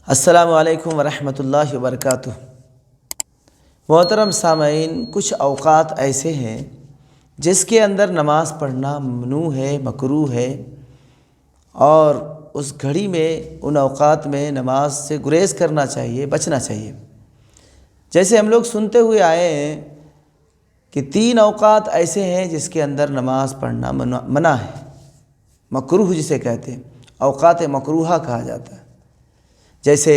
السلام علیکم ورحمۃ اللہ وبرکاتہ۔ محترم سامعین، کچھ اوقات ایسے ہیں جس کے اندر نماز پڑھنا ممنوع ہے، مکروہ ہے، اور اس گھڑی میں ان اوقات میں نماز سے گریز کرنا چاہیے، بچنا چاہیے۔ جیسے ہم لوگ سنتے ہوئے آئے ہیں کہ 3 اوقات ایسے ہیں جس کے اندر نماز پڑھنا منع ہے، مکروہ جسے کہتے ہیں، اوقات مکروہہ کہا جاتا ہے۔ جیسے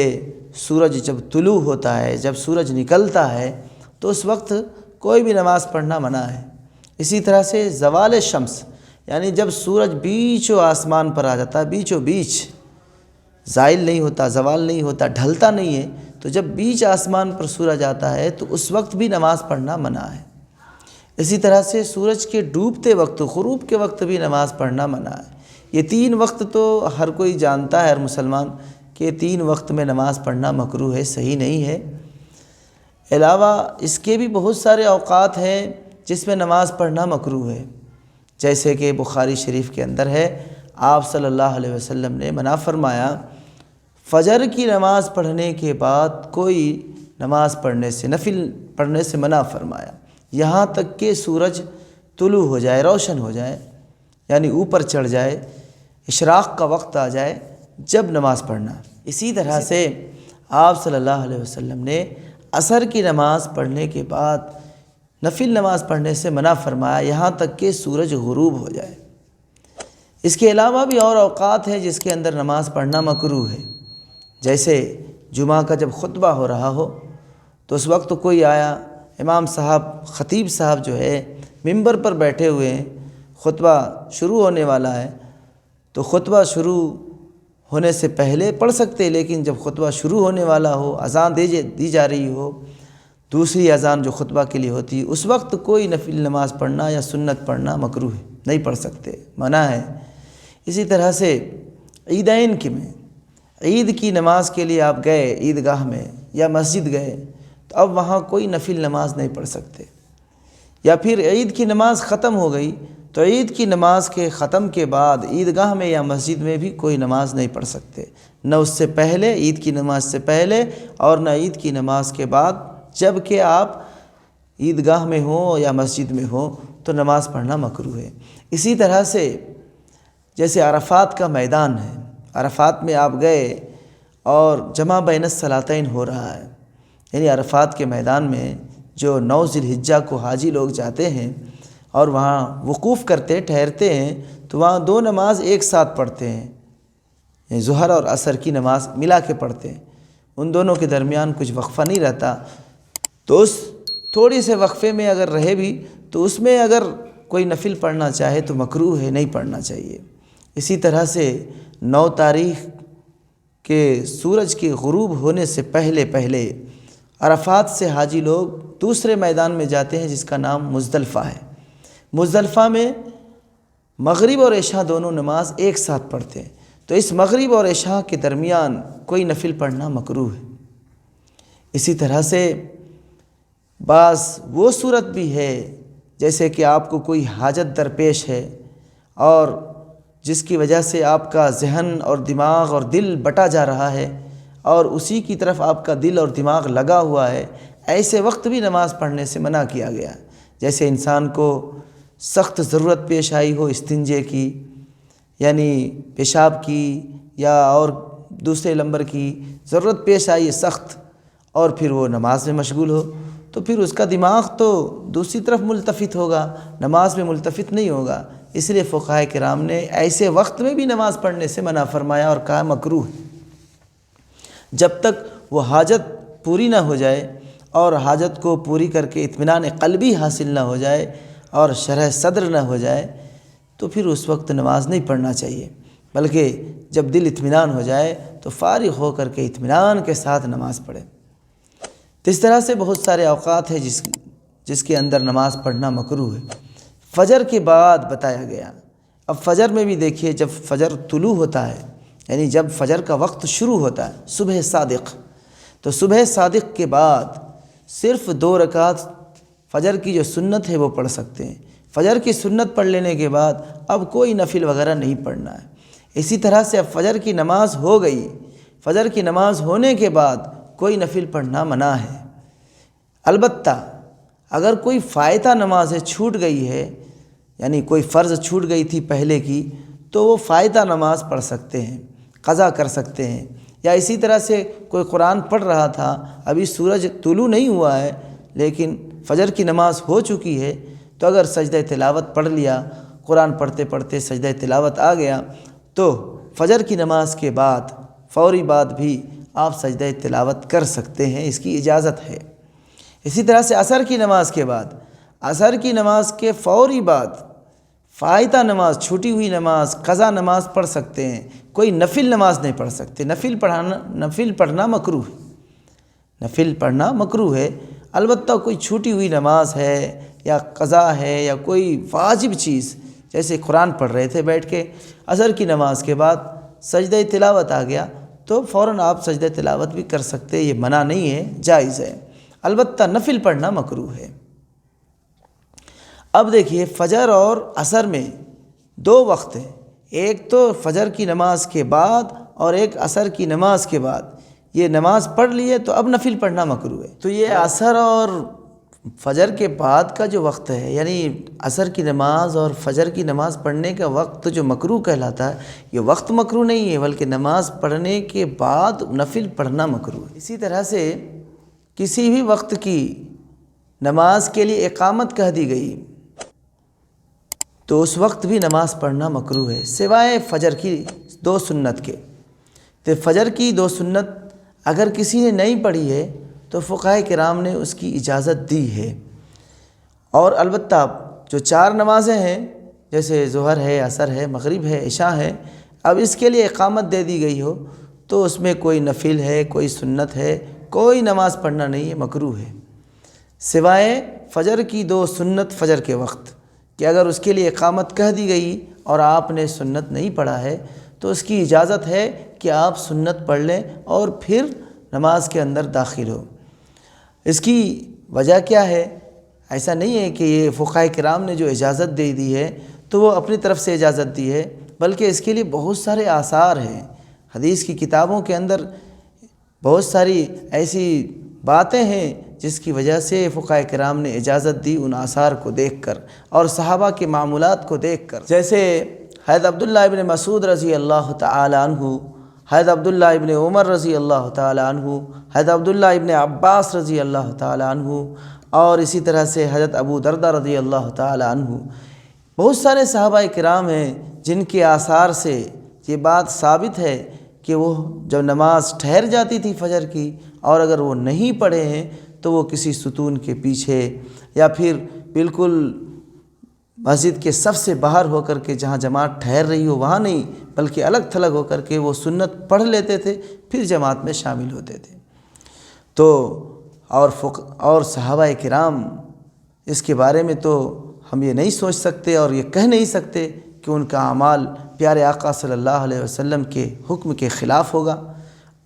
سورج جب طلوع ہوتا ہے، جب سورج نکلتا ہے تو اس وقت کوئی بھی نماز پڑھنا منع ہے۔ اسی طرح سے زوال شمس، یعنی جب سورج بیچو آسمان پر آ جاتا ہے، بیچو بیچ، زائل نہیں ہوتا، زوال نہیں ہوتا، ڈھلتا نہیں ہے، تو جب بیچ آسمان پر سورج آتا ہے تو اس وقت بھی نماز پڑھنا منع ہے۔ اسی طرح سے سورج کے ڈوبتے وقت، غروب کے وقت بھی نماز پڑھنا منع ہے۔ یہ 3 وقت تو ہر کوئی جانتا ہے، ہر مسلمان، کہ 3 وقت میں نماز پڑھنا مکروہ ہے، صحیح نہیں ہے۔ علاوہ اس کے بھی بہت سارے اوقات ہیں جس میں نماز پڑھنا مکروہ ہے، جیسے کہ بخاری شریف کے اندر ہے، آپ صلی اللہ علیہ وسلم نے منع فرمایا، فجر کی نماز پڑھنے کے بعد کوئی نماز پڑھنے سے، نفل پڑھنے سے منع فرمایا، یہاں تک کہ سورج طلوع ہو جائے، روشن ہو جائے، یعنی اوپر چڑھ جائے، اشراق کا وقت آ جائے، جب نماز پڑھنا۔ اسی طرح سے آپ صلی اللہ علیہ وسلم نے عصر کی نماز پڑھنے کے بعد نفل نماز پڑھنے سے منع فرمایا، یہاں تک کہ سورج غروب ہو جائے۔ اس کے علاوہ بھی اور اوقات ہیں جس کے اندر نماز پڑھنا مکروہ ہے، جیسے جمعہ کا جب خطبہ ہو رہا ہو تو اس وقت کوئی آیا، امام صاحب، خطیب صاحب جو ہے ممبر پر بیٹھے ہوئے ہیں، خطبہ شروع ہونے والا ہے، تو خطبہ شروع ہونے سے پہلے پڑھ سکتے، لیکن جب خطبہ شروع ہونے والا ہو، اذان دی جا رہی ہو، دوسری اذان جو خطبہ کے لیے ہوتی ہے، اس وقت کوئی نفل نماز پڑھنا یا سنت پڑھنا مکروہ ہے، نہیں پڑھ سکتے، منع ہے۔ اسی طرح سے عیدین میں عید کی نماز کے لیے آپ گئے عیدگاہ میں یا مسجد گئے، تو اب وہاں کوئی نفل نماز نہیں پڑھ سکتے۔ یا پھر عید کی نماز ختم ہو گئی تو عید کی نماز کے ختم کے بعد عیدگاہ میں یا مسجد میں بھی کوئی نماز نہیں پڑھ سکتے، نہ اس سے پہلے، عید کی نماز سے پہلے، اور نہ عید کی نماز کے بعد، جب کہ آپ عیدگاہ میں ہوں یا مسجد میں ہوں تو نماز پڑھنا مکروہ ہے۔ اسی طرح سے جیسے عرفات کا میدان ہے، عرفات میں آپ گئے اور جمع بین الصلاتین ہو رہا ہے، یعنی عرفات کے میدان میں جو 9 ذی الحجہ کو حاجی لوگ جاتے ہیں اور وہاں وقوف کرتے، ٹھہرتے ہیں، تو وہاں 2 نماز ایک ساتھ پڑھتے ہیں، یعنی ظہر اور عصر کی نماز ملا کے پڑھتے ہیں، ان دونوں کے درمیان کچھ وقفہ نہیں رہتا، تو اس تھوڑی سے وقفے میں اگر رہے بھی تو اس میں اگر کوئی نفل پڑھنا چاہے تو مکروہ ہے، نہیں پڑھنا چاہیے۔ اسی طرح سے 9 تاریخ کے سورج کے غروب ہونے سے پہلے عرفات سے حاجی لوگ دوسرے میدان میں جاتے ہیں جس کا نام مزدلفہ ہے۔ مزدلفہ میں مغرب اور عشاء دونوں نماز ایک ساتھ پڑھتے ہیں، تو اس مغرب اور عشاء کے درمیان کوئی نفل پڑھنا مکروہ ہے۔ اسی طرح سے بعض وہ صورت بھی ہے جیسے کہ آپ کو کوئی حاجت درپیش ہے اور جس کی وجہ سے آپ کا ذہن اور دماغ اور دل بٹا جا رہا ہے اور اسی کی طرف آپ کا دل اور دماغ لگا ہوا ہے، ایسے وقت بھی نماز پڑھنے سے منع کیا گیا۔ جیسے انسان کو سخت ضرورت پیش آئی ہو استنجے کی، یعنی پیشاب کی یا اور دوسرے نمبر کی ضرورت پیش آئی سخت، اور پھر وہ نماز میں مشغول ہو، تو پھر اس کا دماغ تو دوسری طرف ملتفت ہوگا، نماز میں ملتفت نہیں ہوگا۔ اس لیے فقہاء کرام نے ایسے وقت میں بھی نماز پڑھنے سے منع فرمایا اور کہا مکروہ ہے، جب تک وہ حاجت پوری نہ ہو جائے، اور حاجت کو پوری کر کے اطمینان قلبی حاصل نہ ہو جائے اور شرح صدر نہ ہو جائے تو پھر اس وقت نماز نہیں پڑھنا چاہیے، بلکہ جب دل اطمینان ہو جائے تو فارغ ہو کر کے اطمینان کے ساتھ نماز پڑھے۔ تو اس طرح سے بہت سارے اوقات ہیں جس کے اندر نماز پڑھنا مکروہ ہے۔ فجر کے بعد بتایا گیا، اب فجر میں بھی دیکھیے، جب فجر طلوع ہوتا ہے، یعنی جب فجر کا وقت شروع ہوتا ہے، صبح صادق، تو صبح صادق کے بعد صرف 2 رکعت فجر کی جو سنت ہے وہ پڑھ سکتے ہیں۔ فجر کی سنت پڑھ لینے کے بعد اب کوئی نفل وغیرہ نہیں پڑھنا ہے۔ اسی طرح سے اب فجر کی نماز ہو گئی، فجر کی نماز ہونے کے بعد کوئی نفل پڑھنا منع ہے۔ البتہ اگر کوئی فائتہ نماز چھوٹ گئی ہے، یعنی کوئی فرض چھوٹ گئی تھی پہلے کی، تو وہ فائتہ نماز پڑھ سکتے ہیں، قضا کر سکتے ہیں۔ یا اسی طرح سے کوئی قرآن پڑھ رہا تھا، ابھی سورج طلوع نہیں ہوا ہے لیکن فجر کی نماز ہو چکی ہے، تو اگر سجدہ تلاوت پڑھ لیا، قرآن پڑھتے پڑھتے سجدہ تلاوت آ گیا، تو فجر کی نماز کے بعد فوری بعد بھی آپ سجدہ تلاوت کر سکتے ہیں، اس کی اجازت ہے۔ اسی طرح سے عصر کی نماز کے بعد، عصر کی نماز کے فوری بعد فائتہ نماز، چھوٹی ہوئی نماز، قضا نماز پڑھ سکتے ہیں، کوئی نفل نماز نہیں پڑھ سکتے۔ نفل پڑھنا مکروہ ہے، نفل پڑھنا مکروہ ہے۔ البتہ کوئی چھوٹی ہوئی نماز ہے یا قضا ہے یا کوئی واجب چیز، جیسے قرآن پڑھ رہے تھے بیٹھ کے، عصر کی نماز کے بعد سجدہ تلاوت آ گیا تو فوراً آپ سجدہ تلاوت بھی کر سکتے، یہ منع نہیں ہے، جائز ہے۔ البتہ نفل پڑھنا مکروہ ہے۔ اب دیکھیے، فجر اور عصر میں دو وقت ہیں، ایک تو فجر کی نماز کے بعد اور ایک عصر کی نماز کے بعد۔ یہ نماز پڑھ لیے تو اب نفل پڑھنا مکروہ ہے۔ تو یہ عصر اور فجر کے بعد کا جو وقت ہے، یعنی عصر کی نماز اور فجر کی نماز پڑھنے کا وقت جو مکروہ کہلاتا ہے، یہ وقت مکروہ نہیں ہے بلکہ نماز پڑھنے کے بعد نفل پڑھنا مکروہ ہے۔ اسی طرح سے کسی بھی وقت کی نماز کے لیے اقامت کہہ دی گئی تو اس وقت بھی نماز پڑھنا مکروہ ہے، سوائے فجر کی دو سنت کے۔ تو فجر کی دو سنت اگر کسی نے نہیں پڑھی ہے تو فقہاء کرام نے اس کی اجازت دی ہے۔ اور البتہ جو چار نمازیں ہیں، جیسے ظہر ہے، عصر ہے، مغرب ہے، عشاء ہے، اب اس کے لیے اقامت دے دی گئی ہو تو اس میں کوئی نفل ہے، کوئی سنت ہے، کوئی نماز پڑھنا نہیں ہے، مکروہ ہے، سوائے فجر کی دو سنت فجر کے وقت، کہ اگر اس کے لیے اقامت کہہ دی گئی اور آپ نے سنت نہیں پڑھا ہے تو اس کی اجازت ہے کہ آپ سنت پڑھ لیں اور پھر نماز کے اندر داخل ہو۔ اس کی وجہ کیا ہے؟ ایسا نہیں ہے کہ یہ فقہاء کرام نے جو اجازت دے دی ہے تو وہ اپنی طرف سے اجازت دی ہے، بلکہ اس کے لیے بہت سارے آثار ہیں۔ حدیث کی کتابوں کے اندر بہت ساری ایسی باتیں ہیں جس کی وجہ سے فقہاء کرام نے اجازت دی، ان آثار کو دیکھ کر اور صحابہ کے معمولات کو دیکھ کر۔ جیسے حضرت عبداللہ ابن مسعود رضی اللہ تعالی عنہ، حضرت عبداللہ ابن عمر رضی اللہ تعالی عنہ، حضرت عبداللہ ابن عباس رضی اللہ تعالی عنہ، اور اسی طرح سے حضرت ابو دردہ رضی اللہ تعالی عنہ، بہت سارے صحابہ کرام ہیں جن کے آثار سے یہ بات ثابت ہے کہ وہ جب نماز ٹھہر جاتی تھی فجر کی، اور اگر وہ نہیں پڑھے ہیں تو وہ کسی ستون کے پیچھے یا پھر بالکل مسجد کے سب سے باہر ہو کر کے جہاں جماعت ٹھہر رہی ہو وہاں نہیں، بلکہ الگ تھلگ ہو کر کے وہ سنت پڑھ لیتے تھے، پھر جماعت میں شامل ہوتے تھے۔ تو اور صحابہ کرام، اس کے بارے میں تو ہم یہ نہیں سوچ سکتے اور یہ کہہ نہیں سکتے کہ ان کا اعمال پیارے آقا صلی اللہ علیہ وسلم کے حکم کے خلاف ہوگا۔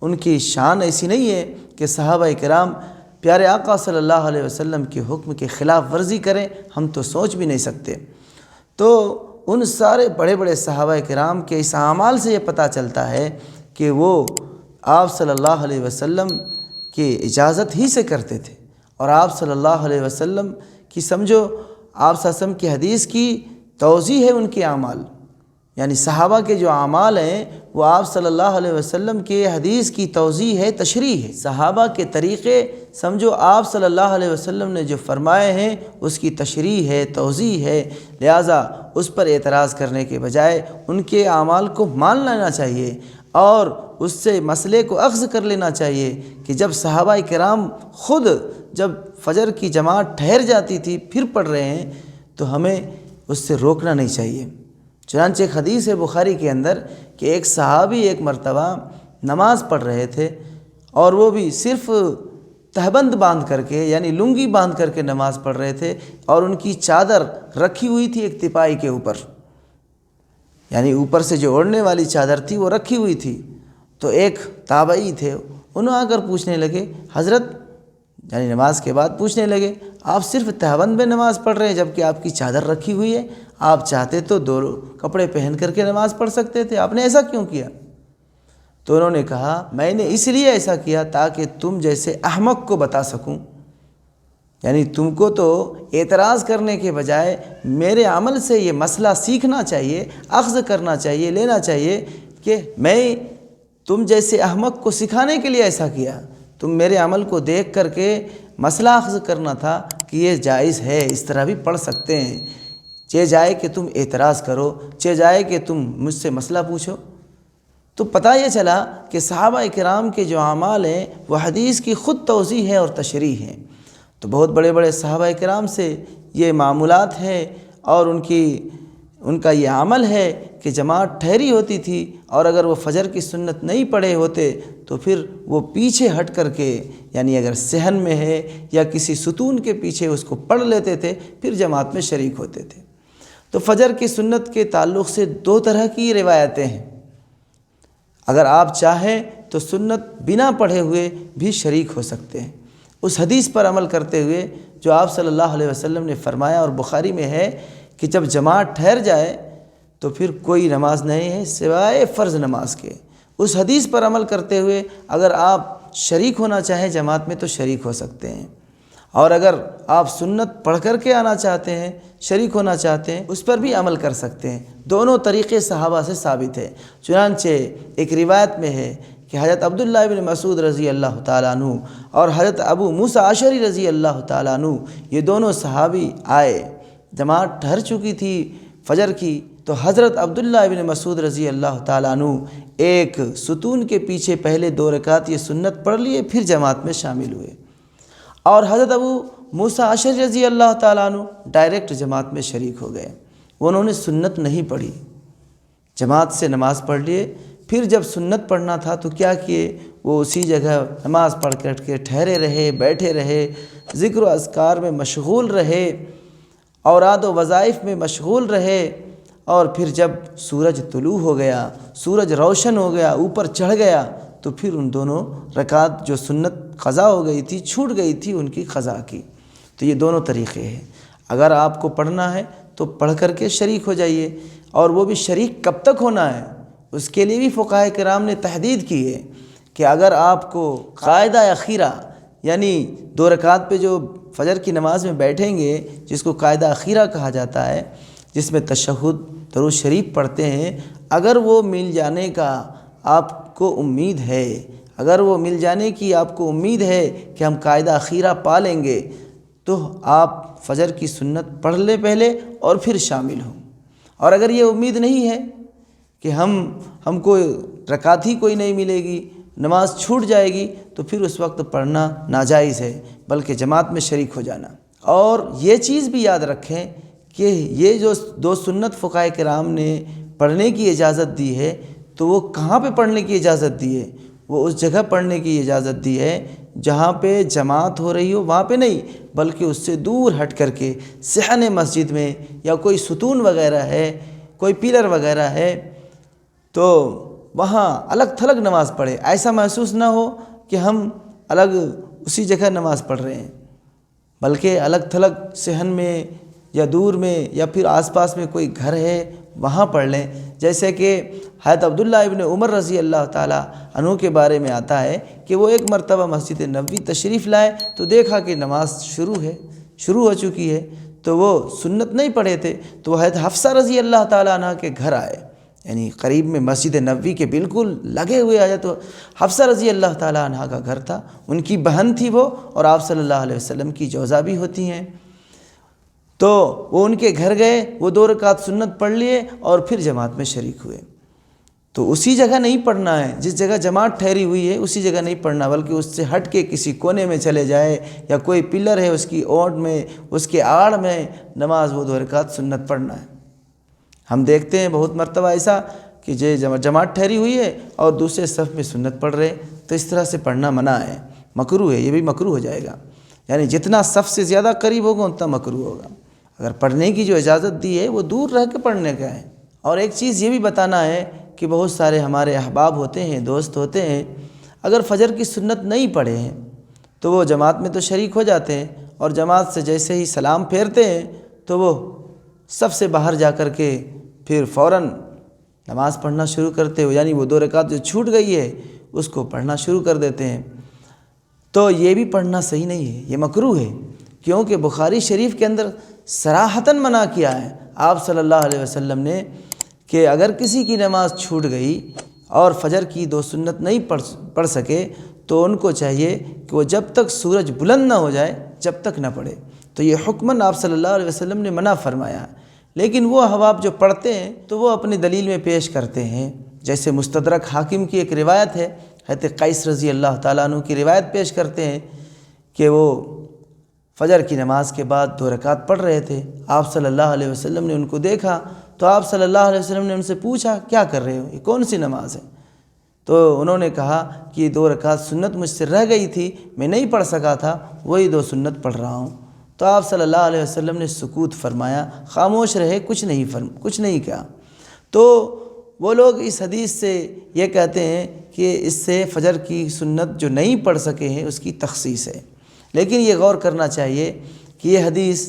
ان کی شان ایسی نہیں ہے کہ صحابہ کرام پیارے آقا صلی اللہ علیہ وسلم کے حکم کے خلاف ورزی کریں، ہم تو سوچ بھی نہیں سکتے۔ تو ان سارے بڑے بڑے صحابہ کرام کے اس اعمال سے یہ پتہ چلتا ہے کہ وہ آپ صلی اللہ علیہ وسلم کی اجازت ہی سے کرتے تھے، اور آپ صلی اللہ علیہ وسلم کی سمجھو، آپ صلی اللہ علیہ وسلم کی حدیث کی توضیح ہے ان کے اعمال، یعنی صحابہ کے جو اعمال ہیں وہ آپ صلی اللہ علیہ وسلم کے حدیث کی توضیح ہے، تشریح ہے۔ صحابہ کے طریقے سمجھو آپ صلی اللہ علیہ وسلم نے جو فرمائے ہیں اس کی تشریح ہے، توضیح ہے، لہٰذا اس پر اعتراض کرنے کے بجائے ان کے اعمال کو مان لینا چاہیے اور اس سے مسئلے کو اخذ کر لینا چاہیے کہ جب صحابہ کرام خود جب فجر کی جماعت ٹھہر جاتی تھی پھر پڑھ رہے ہیں تو ہمیں اس سے روکنا نہیں چاہیے۔ چنانچہ ایک حدیث ہے بخاری کے اندر کہ ایک صحابی ایک مرتبہ نماز پڑھ رہے تھے، اور وہ بھی صرف تہبند باندھ کر کے، یعنی لنگی باندھ کر کے نماز پڑھ رہے تھے، اور ان کی چادر رکھی ہوئی تھی ایک تپائی کے اوپر، یعنی اوپر سے جو اوڑھنے والی چادر تھی وہ رکھی ہوئی تھی۔ تو ایک تابعی تھے، انہوں آ کر پوچھنے لگے، حضرت، یعنی نماز کے بعد پوچھنے لگے، آپ صرف تہبند میں نماز پڑھ رہے ہیں جبکہ آپ کی چادر رکھی ہوئی ہے، آپ چاہتے تو دو کپڑے پہن کر کے نماز پڑھ سکتے تھے، آپ نے ایسا کیوں کیا؟ تو انہوں نے کہا میں نے اس لیے ایسا کیا تاکہ تم جیسے احمق کو بتا سکوں، یعنی تم کو تو اعتراض کرنے کے بجائے میرے عمل سے یہ مسئلہ سیکھنا چاہیے، اخذ کرنا چاہیے، لینا چاہیے کہ میں تم جیسے احمق کو سکھانے کے لیے ایسا کیا۔ تم میرے عمل کو دیکھ کر کے مسئلہ اخذ کرنا تھا کہ یہ جائز ہے، اس طرح بھی پڑھ سکتے ہیں، چہ جائے کہ تم اعتراض کرو، چہ جائے کہ تم مجھ سے مسئلہ پوچھو۔ تو پتہ یہ چلا کہ صحابہ کرام کے جو اعمال ہیں وہ حدیث کی خود توضیح ہے اور تشریح ہے۔ تو بہت بڑے بڑے صحابہ کرام سے یہ معمولات ہیں اور ان کا یہ عمل ہے کہ جماعت ٹھہری ہوتی تھی، اور اگر وہ فجر کی سنت نہیں پڑھے ہوتے تو پھر وہ پیچھے ہٹ کر کے، یعنی اگر صحن میں ہے یا کسی ستون کے پیچھے اس کو پڑھ لیتے تھے، پھر جماعت میں شریک ہوتے تھے۔ تو فجر کی سنت کے تعلق سے دو طرح کی روایتیں ہیں۔ اگر آپ چاہیں تو سنت بنا پڑھے ہوئے بھی شریک ہو سکتے ہیں، اس حدیث پر عمل کرتے ہوئے جو آپ صلی اللہ علیہ وسلم نے فرمایا، اور بخاری میں ہے کہ جب جماعت ٹھہر جائے تو پھر کوئی نماز نہیں ہے سوائے فرض نماز کے۔ اس حدیث پر عمل کرتے ہوئے اگر آپ شریک ہونا چاہیں جماعت میں تو شریک ہو سکتے ہیں، اور اگر آپ سنت پڑھ کر کے آنا چاہتے ہیں، شریک ہونا چاہتے ہیں، اس پر بھی عمل کر سکتے ہیں۔ دونوں طریقے صحابہ سے ثابت ہے۔ چنانچہ ایک روایت میں ہے کہ حضرت عبداللہ ابن مسعود رضی اللہ تعالیٰ عنہ اور حضرت ابو موسیٰ اشعری رضی اللہ تعالیٰ عنہ، یہ دونوں صحابی آئے، جماعت ٹھہر چکی تھی فجر کی، تو حضرت عبداللہ ابن مسعود رضی اللہ تعالیٰ عنہ ایک ستون کے پیچھے پہلے 2 رکعت یہ سنت پڑھ لیے، پھر جماعت میں شامل ہوئے، اور حضرت ابو موسیٰ اشعری رضی اللہ تعالیٰ عنہ ڈائریکٹ جماعت میں شریک ہو گئے۔ انہوں نے سنت نہیں پڑھی، جماعت سے نماز پڑھ لیے، پھر جب سنت پڑھنا تھا تو کیا کیے، وہ اسی جگہ نماز پڑھ کر کے ٹھہرے رہے، بیٹھے رہے، ذکر و اذکار میں مشغول رہے، اوراد و وظائف میں مشغول رہے، اور پھر جب سورج طلوع ہو گیا، سورج روشن ہو گیا، اوپر چڑھ گیا، تو پھر ان دونوں رکعت جو سنت قضا ہو گئی تھی، چھوٹ گئی تھی، ان کی قضا کی۔ تو یہ دونوں طریقے ہیں۔ اگر آپ کو پڑھنا ہے تو پڑھ کر کے شریک ہو جائیے، اور وہ بھی شریک کب تک ہونا ہے اس کے لیے بھی فقہاء کرام نے تحدید کی ہے کہ اگر آپ کو قاعدہ اخیرہ، یعنی 2 رکعت پہ جو فجر کی نماز میں بیٹھیں گے، جس کو قاعدہ اخیرہ کہا جاتا ہے، جس میں تشہد درود شریف پڑھتے ہیں، اگر وہ مل جانے کا آپ کو امید ہے، اگر وہ مل جانے کی آپ کو امید ہے کہ ہم قاعدہ اخیرہ پا لیں گے، تو آپ فجر کی سنت پڑھ لیں پہلے اور پھر شامل ہوں۔ اور اگر یہ امید نہیں ہے کہ ہم کو رکعت ہی کوئی نہیں ملے گی، نماز چھوٹ جائے گی، تو پھر اس وقت پڑھنا ناجائز ہے، بلکہ جماعت میں شریک ہو جانا۔ اور یہ چیز بھی یاد رکھیں کہ یہ جو 2 سنت فقہاء کرام نے پڑھنے کی اجازت دی ہے، تو وہ کہاں پہ پڑھنے کی اجازت دی ہے؟ وہ اس جگہ پڑھنے کی اجازت دی ہے جہاں پہ جماعت ہو رہی ہو، وہاں پہ نہیں، بلکہ اس سے دور ہٹ کر کے صحن مسجد میں، یا کوئی ستون وغیرہ ہے، کوئی پیلر وغیرہ ہے، تو وہاں الگ تھلگ نماز پڑھے، ایسا محسوس نہ ہو کہ ہم الگ اسی جگہ نماز پڑھ رہے ہیں، بلکہ الگ تھلگ صحن میں یا دور میں یا پھر آس پاس میں کوئی گھر ہے وہاں پڑھ لیں۔ جیسے کہ حضرت عبداللہ ابن عمر رضی اللہ تعالیٰ عنہ کے بارے میں آتا ہے کہ وہ ایک مرتبہ مسجد نبوی تشریف لائے تو دیکھا کہ نماز شروع ہو چکی ہے، تو وہ سنت نہیں پڑھے تھے، تو وہ حضرت حفصہ رضی اللہ تعالیٰ عنہ کے گھر آئے، یعنی قریب میں مسجد نبوی کے بالکل لگے ہوئے حضرت حفصہ رضی اللہ تعالیٰ عنہ کا گھر تھا، ان کی بہن تھی وہ، اور آپ صلی اللہ علیہ وسلم کی جوزا بھی ہوتی ہیں۔ تو وہ ان کے گھر گئے، وہ 2 رکعت سنت پڑھ لیے اور پھر جماعت میں شریک ہوئے۔ تو اسی جگہ نہیں پڑھنا ہے جس جگہ جماعت ٹھہری ہوئی ہے، اسی جگہ نہیں پڑھنا، بلکہ اس سے ہٹ کے کسی کونے میں چلے جائے، یا کوئی پلر ہے اس کی اوٹ میں، اس کے آڑ میں نماز وہ 2 رکعت سنت پڑھنا ہے۔ ہم دیکھتے ہیں بہت مرتبہ ایسا کہ جماعت ٹھہری ہوئی ہے اور دوسرے صف میں سنت پڑھ رہے، تو اس طرح سے پڑھنا منع ہے، مکروہ ہے، یہ بھی مکروہ ہو جائے گا، یعنی جتنا صف سے زیادہ قریب ہوگا اتنا مکروہ ہوگا۔ اگر پڑھنے کی جو اجازت دی ہے وہ دور رہ کے پڑھنے کا ہے۔ اور ایک چیز یہ بھی بتانا ہے کہ بہت سارے ہمارے احباب ہوتے ہیں، دوست ہوتے ہیں، اگر فجر کی سنت نہیں پڑھے ہیں تو وہ جماعت میں تو شریک ہو جاتے ہیں، اور جماعت سے جیسے ہی سلام پھیرتے ہیں تو وہ صف سے باہر جا کر کے پھر فوراً نماز پڑھنا شروع کرتے ہو، یعنی وہ 2 رکعت جو چھوٹ گئی ہے اس کو پڑھنا شروع کر دیتے ہیں، تو یہ بھی پڑھنا صحیح نہیں ہے، یہ مکروہ ہے، کیونکہ بخاری شریف کے اندر صراحتاً منع کیا ہے آپ صلی اللہ علیہ وسلم نے کہ اگر کسی کی نماز چھوٹ گئی اور فجر کی 2 سنت نہیں پڑھ سکے تو ان کو چاہیے کہ وہ جب تک سورج بلند نہ ہو جائے جب تک نہ پڑھے۔ تو یہ حکماً آپ صلی اللہ علیہ وسلم نے منع فرمایا ہے، لیکن وہ احباب جو پڑھتے ہیں تو وہ اپنی دلیل میں پیش کرتے ہیں، جیسے مستدرک حاکم کی ایک روایت ہے، حضرت قیس رضی اللہ تعالیٰ عنہ کی روایت پیش کرتے ہیں کہ وہ فجر کی نماز کے بعد 2 رکعت پڑھ رہے تھے، آپ صلی اللہ علیہ وسلم نے ان کو دیکھا تو آپ صلی اللہ علیہ وسلم نے ان سے پوچھا کیا کر رہے ہو، یہ کون سی نماز ہے؟ تو انہوں نے کہا کہ یہ 2 رکعت سنت مجھ سے رہ گئی تھی، میں نہیں پڑھ سکا تھا، وہی 2 سنت پڑھ رہا ہوں۔ تو آپ صلی اللہ علیہ وسلم نے سکوت فرمایا، خاموش رہے، کچھ نہیں کہا۔ تو وہ لوگ اس حدیث سے یہ کہتے ہیں کہ اس سے فجر کی سنت جو نہیں پڑھ سکے ہیں اس کی تخصیص ہے، لیکن یہ غور کرنا چاہیے کہ یہ حدیث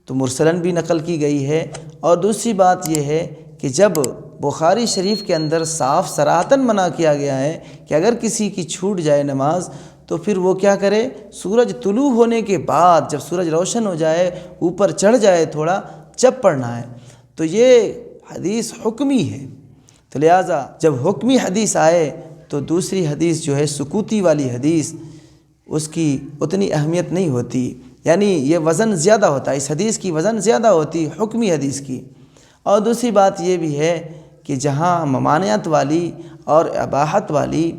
تو مرسلاً بھی نقل کی گئی ہے، اور دوسری بات یہ ہے کہ جب بخاری شریف کے اندر صاف صراحتاً منع کیا گیا ہے کہ اگر کسی کی چھوٹ جائے نماز تو پھر وہ کیا کرے، سورج طلوع ہونے کے بعد، جب سورج روشن ہو جائے، اوپر چڑھ جائے تھوڑا، جب پڑھنا ہے۔ تو یہ حدیث حکمی ہے، تو لہٰذا جب حکمی حدیث آئے تو دوسری حدیث جو ہے سکوتی والی حدیث، اس کی اتنی اہمیت نہیں ہوتی، یعنی یہ وزن زیادہ ہوتا ہے، اس حدیث کی وزن زیادہ ہوتی حکمی حدیث کی۔ اور دوسری بات یہ بھی ہے کہ جہاں ممانعت والی اور اباحت والی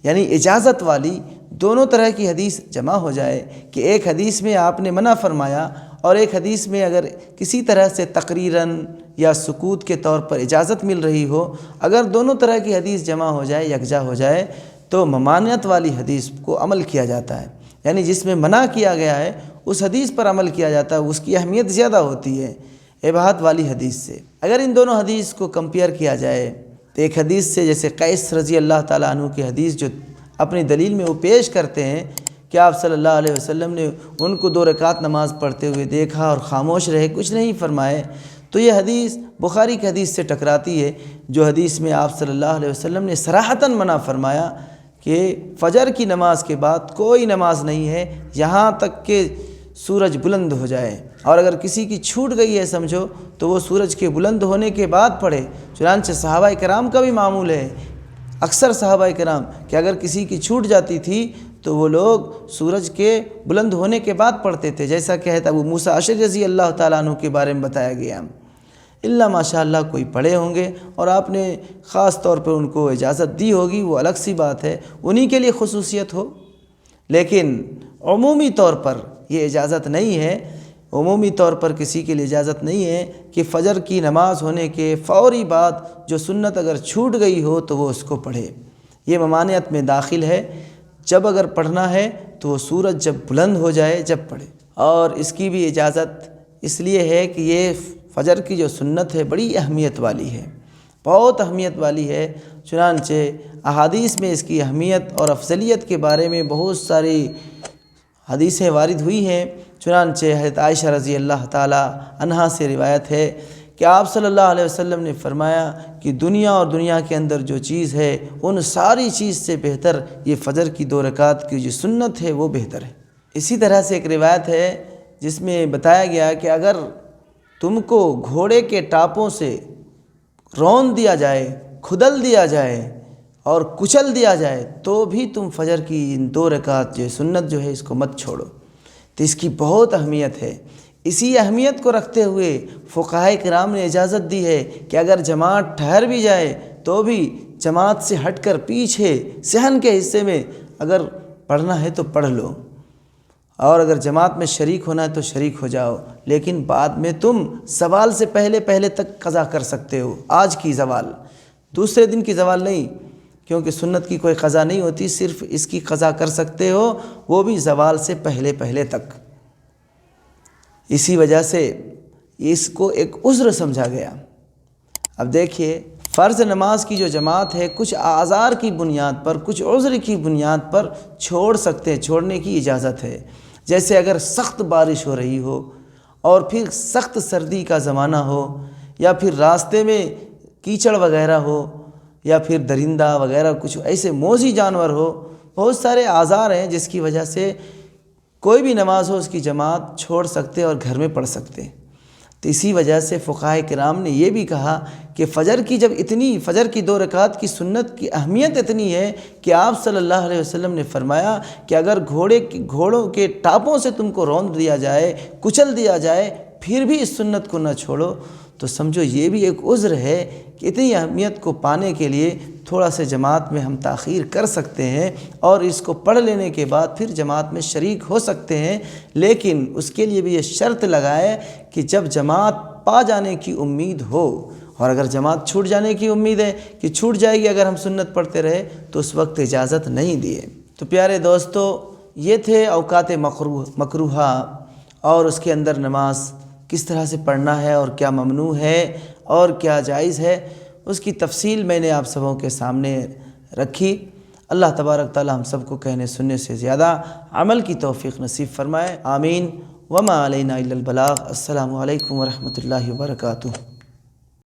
یعنی اجازت والی دونوں طرح کی حدیث جمع ہو جائے، کہ ایک حدیث میں آپ نے منع فرمایا اور ایک حدیث میں اگر کسی طرح سے تقریراً یا سکوت کے طور پر اجازت مل رہی ہو، اگر دونوں طرح کی حدیث جمع ہو جائے، یکجا ہو جائے، تو ممانعت والی حدیث کو عمل کیا جاتا ہے، یعنی جس میں منع کیا گیا ہے اس حدیث پر عمل کیا جاتا ہے، اس کی اہمیت زیادہ ہوتی ہے اباحت والی حدیث سے۔ اگر ان دونوں حدیث کو کمپیئر کیا جائے تو ایک حدیث سے، جیسے قیس رضی اللہ تعالیٰ عنہ کی حدیث جو اپنی دلیل میں وہ پیش کرتے ہیں کہ آپ صلی اللہ علیہ وسلم نے ان کو 2 رکعت نماز پڑھتے ہوئے دیکھا اور خاموش رہے، کچھ نہیں فرمائے، تو یہ حدیث بخاری کی حدیث سے ٹکراتی ہے، جو حدیث میں آپ صلی اللہ علیہ وسلم نے صراحتاً منع فرمایا کہ فجر کی نماز کے بعد کوئی نماز نہیں ہے یہاں تک کہ سورج بلند ہو جائے، اور اگر کسی کی چھوٹ گئی ہے سمجھو تو وہ سورج کے بلند ہونے کے بعد پڑھے۔ چنانچہ صحابہ کرام کا بھی معمول ہے، اکثر صحابہ کرام کہ اگر کسی کی چھوٹ جاتی تھی تو وہ لوگ سورج کے بلند ہونے کے بعد پڑھتے تھے، جیسا کہ ابو موسیٰ اشعری رضی اللہ تعالیٰ عنہ کے بارے میں بتایا گیا۔ اللہ ماشاء اللہ کوئی پڑھے ہوں گے اور آپ نے خاص طور پر ان کو اجازت دی ہوگی، وہ الگ سی بات ہے، انہی کے لیے خصوصیت ہو، لیکن عمومی طور پر یہ اجازت نہیں ہے، عمومی طور پر کسی کے لیے اجازت نہیں ہے کہ فجر کی نماز ہونے کے فوری بعد جو سنت اگر چھوٹ گئی ہو تو وہ اس کو پڑھے، یہ ممانعت میں داخل ہے۔ جب اگر پڑھنا ہے تو وہ سورج جب بلند ہو جائے جب پڑھے، اور اس کی بھی اجازت اس لیے ہے کہ یہ فجر کی جو سنت ہے بڑی اہمیت والی ہے، بہت اہمیت والی ہے، چنانچہ احادیث میں اس کی اہمیت اور افضلیت کے بارے میں بہت ساری حدیثیں وارد ہوئی ہیں۔ چنانچہ حضرت عائشہ رضی اللہ تعالی عنہا سے روایت ہے کہ آپ صلی اللہ علیہ وسلم نے فرمایا کہ دنیا اور دنیا کے اندر جو چیز ہے ان ساری چیز سے بہتر یہ فجر کی 2 رکعت کی جو سنت ہے وہ بہتر ہے۔ اسی طرح سے ایک روایت ہے جس میں بتایا گیا کہ اگر تم کو گھوڑے کے ٹاپوں سے رون دیا جائے، کھدل دیا جائے اور کچل دیا جائے تو بھی تم فجر کی ان 2 رکعت جو سنت جو ہے اس کو مت چھوڑو۔ تو اس کی بہت اہمیت ہے، اسی اہمیت کو رکھتے ہوئے فقہائے کرام نے اجازت دی ہے کہ اگر جماعت ٹھہر بھی جائے تو بھی جماعت سے ہٹ کر پیچھے صحن کے حصے میں اگر پڑھنا ہے تو پڑھ لو، اور اگر جماعت میں شریک ہونا ہے تو شریک ہو جاؤ، لیکن بعد میں تم زوال سے پہلے تک قضا کر سکتے ہو، آج کی زوال، دوسرے دن کی زوال نہیں، کیونکہ سنت کی کوئی قضا نہیں ہوتی، صرف اس کی قضا کر سکتے ہو، وہ بھی زوال سے پہلے تک۔ اسی وجہ سے اس کو ایک عذر سمجھا گیا۔ اب دیکھیے فرض نماز کی جو جماعت ہے کچھ اعذار کی بنیاد پر، کچھ عذر کی بنیاد پر چھوڑ سکتے ہیں، چھوڑنے کی اجازت ہے، جیسے اگر سخت بارش ہو رہی ہو اور پھر سخت سردی کا زمانہ ہو، یا پھر راستے میں کیچڑ وغیرہ ہو یا پھر درندہ وغیرہ کچھ ایسے موذی جانور ہو، بہت سارے آزار ہیں جس کی وجہ سے کوئی بھی نماز ہو اس کی جماعت چھوڑ سکتے اور گھر میں پڑھ سکتے۔ تو اسی وجہ سے فقہائے کرام نے یہ بھی کہا کہ فجر کی 2 رکعت کی سنت کی اہمیت اتنی ہے کہ آپ صلی اللہ علیہ وسلم نے فرمایا کہ اگر گھوڑوں کے ٹاپوں سے تم کو روند دیا جائے، کچل دیا جائے، پھر بھی اس سنت کو نہ چھوڑو، تو سمجھو یہ بھی ایک عذر ہے کہ اتنی اہمیت کو پانے کے لیے تھوڑا سے جماعت میں ہم تاخیر کر سکتے ہیں اور اس کو پڑھ لینے کے بعد پھر جماعت میں شریک ہو سکتے ہیں، لیکن اس کے لیے بھی یہ شرط لگائے کہ جب جماعت پا جانے کی امید ہو، اور اگر جماعت چھوٹ جانے کی امید ہے کہ چھوٹ جائے گی اگر ہم سنت پڑھتے رہے تو اس وقت اجازت نہیں دیے۔ تو پیارے دوستو، یہ تھے اوقات مکروہہ اور اس کے اندر نماز کس طرح سے پڑھنا ہے اور کیا ممنوع ہے اور کیا جائز ہے، اس کی تفصیل میں نے آپ سبوں کے سامنے رکھی۔ اللہ تبارک تعالی ہم سب کو کہنے سننے سے زیادہ عمل کی توفیق نصیب فرمائے، آمین۔ وما علینا الا البلاغ۔ السلام علیکم ورحمۃ اللہ وبرکاتہ۔